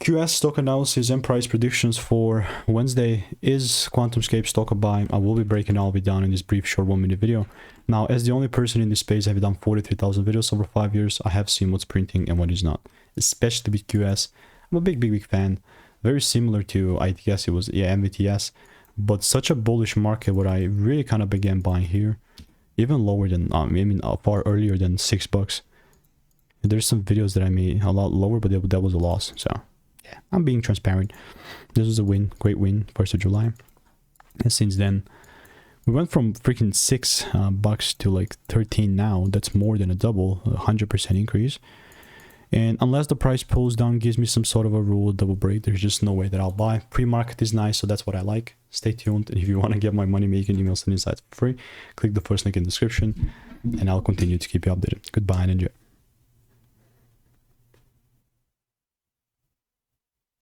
QS stock analysis and price predictions for Wednesday. Is Quantumscape stock a buy? I will be breaking all of it down in this brief short 1-minute video. Now, as the only person in this space, I've done 43,000 videos over 5 years. I have seen what's printing and what is not, especially with QS. I'm a big fan. Very similar to, I guess it was, yeah, MVTS, but such a bullish market where I really kind of began buying here, even lower than, far earlier than $6. There's some videos that I made a lot lower, but that was a loss. So yeah, I'm being transparent. This was a win, great win, 1st of July. And since then, we went from freaking $6 to like 13 now. That's more than a double, 100% increase. And unless the price pulls down, gives me some sort of a rule double break, there's just no way that I'll buy. Pre-market is nice, so that's what I like. Stay tuned. And if you want to get my money making emails and insights for free, click the first link in the description, and I'll continue to keep you updated. Goodbye and enjoy.